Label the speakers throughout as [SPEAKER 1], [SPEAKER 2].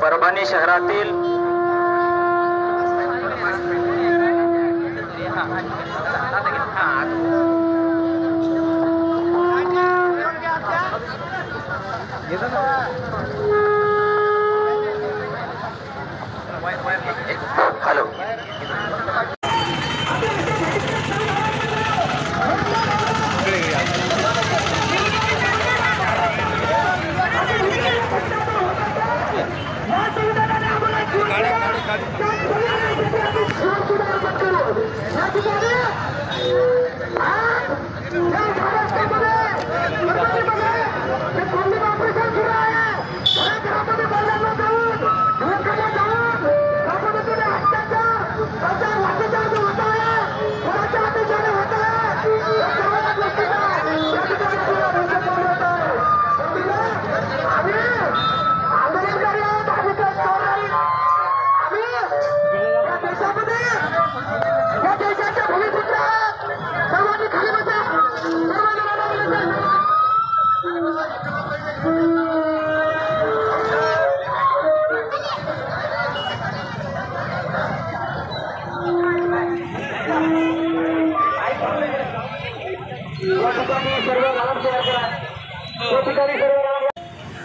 [SPEAKER 1] परभणी शहरातील हॅलो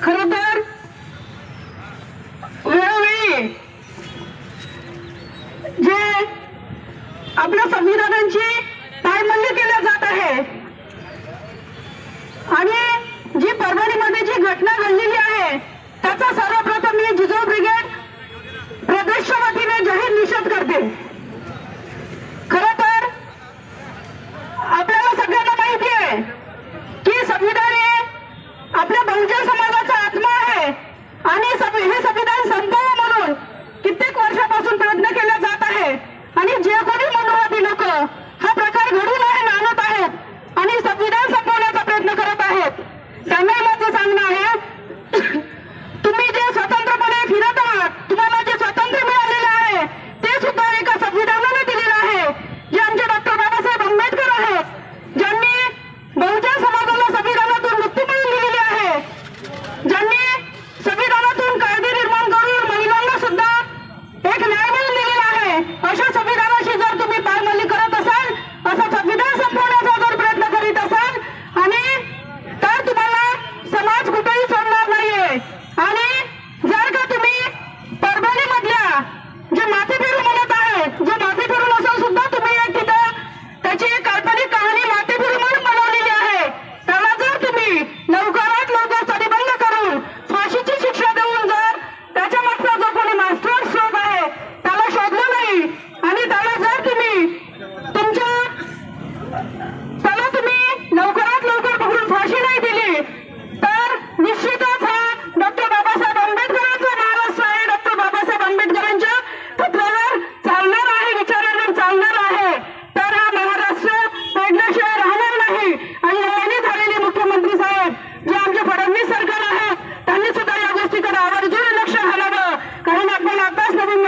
[SPEAKER 2] खरं तर वेळोवेळी जे आपल्या संविधानांची पायमल्ली केल्या जात आहे आणि जी परभणीमध्ये जी घटना घडलेली आहे त्याचा सर्वप्रथम मी जिजाऊ ब्रिगेड प्रदेशच्या वतीने जाहीर निषेध करते। खरं तर आपल्याला सगळ्यांना माहिती आहे की संविधान हे आपल्या बहुजन समाजाचा आत्मा आहे आणि हे संविधान संपावं म्हणून कित्येक वर्षापासून प्रयत्न केला जात आहे आणि जे कोणी मनुवादी लोक हा प्रकार घडून आणत आहेत आणि संविधान संपवण्याचा प्रयत्न करत आहेत त्यांनाही माझं सांगणं आहे तुम्ही जे स्वतंत्रपणे फिरत आहात तुम्हाला जे स्वातंत्र्य मिळालेलं आहे ते सुद्धा एका संविधानाने दिलेलं आहे जे आमचे डॉक्टर बाबासाहेब आंबेडकर आहेत ज्यांनी बहुजन समाजाला संविधानातून मुक्ती मिळवून दिलेली आहे ज्यांनी संविधानातून कायदे निर्माण करून महिलांना सुद्धा एक न्याय मिळवून दिलेला आहे अशा संविधानाशी जर तुम्ही पायमल्ली करत असाल असं संविधान संपवण्याचा जर प्रयत्न करीत असाल आणि तर तुम्हाला समाज कुठेही सोडणार नाहीये आणि जर का तुम्ही परभणीमधल्या जे माथे फिरून म्हणत आहेत जे माथे फिरून असून सुद्धा तुम्ही एक तिथं त्याची एक काल्पनिक कहाणी माथे फिरून म्हणून बनवलेली आहे त्याला जर तुम्ही लवकरात लवकर स्तरीबंद करून फाशीची शिक्षा देऊन जर त्याच्या मागचा जो कोणी मास्टर स्ट्रोक आहे त्याला शोधलं नाही आणि त्याला जर तुम्ही लवकरात लवकर पकडून फाशी नाही दिली तर निश्चितच हा डॉक्टर बाबासाहेब आंबेडकरांचा महाराष्ट्र आहे डॉक्टर बाबासाहेब आंबेडकरांच्या तत्वावर चालणार आहे विचारांवर चालणार आहे तर हा महाराष्ट्र पेडल्याशिवाय राहणार नाही आणि यांनी झालेले मुख्यमंत्री साहेब जे आमचे फडणवीस सरकार आहे त्यांनी सुद्धा या गोष्टीकडे आवर्जून लक्ष घालावं कारण आपण आताच नवीन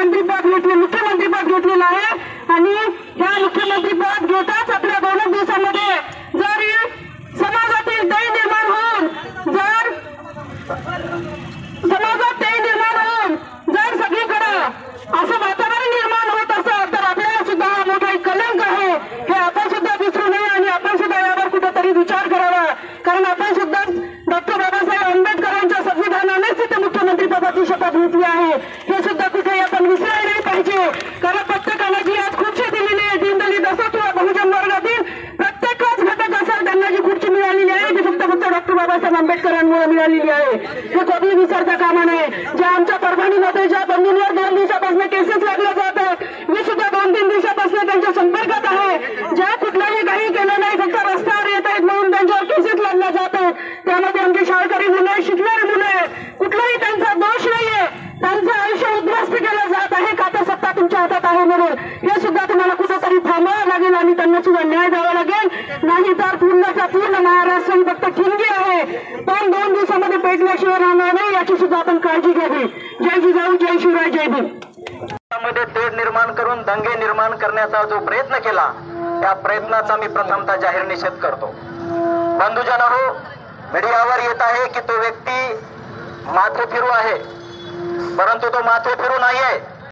[SPEAKER 2] मुख्यमंत्रीपद घेतलेलं आहे आणि ह्या मुख्यमंत्रीपद घेताच आपल्या 2 दिवसामध्ये जर समाजातील दय निर्माण होऊन जर सगळीकडे असं वातावरण निर्माण होत असेल तर आपल्याला सुद्धा हा मोठा एक कलंक आहे हे आपण सुद्धा विसरू नये आणि आपण सुद्धा यावर कुठेतरी विचार करावा कारण आपण सुद्धा डॉक्टर बाबासाहेब आंबेडकरांच्या संविधानानेच तिथे मुख्यमंत्री पदाची शपथ घेतली आहे हे सुद्धा कुठेही आपण विसरायला नाही पाहिजे कारण प्रत्येकाला जी आज खुर्ची दिलेली आहे दीनदलित असो किंवा बहुजन वर्गातील प्रत्येकच घटक असेल त्यांना जी खुर्ची मिळालेली आहे ती फक्त डॉक्टर बाबासाहेब आंबेडकरांमुळे मिळालेली आहे हे कधी विसरता कामा नये ज्या आमच्या परभणीमध्ये ज्या बंधूंवर 2 दिवसापासून केसेस लागल्या जात आहेत मी सुद्धा 2-3 दिवसापासून त्यांच्या संपर्कात आहे ज्या कुठलाही काही केलं नाही फक्त रस्त्यावर येत आहेत म्हणून त्यांच्यावर केसेस लागल्या जात आहेत त्यामध्ये आमची शाळकरी मुलं शिकणारी मुलं आहेत कुठलाही त्यांचा दोष नाहीये त्यांचं आयुष्य उद्ध्वस्त केलं जात आहे का तर सत्ता तुमच्या हातात आहे म्हणून हे सुद्धा तुम्हाला कुठेतरी थांबावं लागेल आणि त्यांना सुद्धा न्याय द्यावा लागेल नाही तर पूर्णच्या पूर्ण महाराष्ट्र ही फक्त ठिणगी आहे पण 2 दिवसामध्ये पेटल्याशिवाय राहणार नाही याची सुद्धा आपण काळजी घ्यावी जय जिजाऊ जय शिवराय जय भीम
[SPEAKER 1] मध्ये तेढ निर्माण करून दंगे निर्माण करण्याचा जो प्रयत्न केला त्या प्रयत्नाचा मी प्रथमतः जाहीर निषेध करतो। बंधुजनांनो मीडियावर येत आहे की तो व्यक्ती माथे फिरू आहे, परंतु तो माथे फिरू नाहीये,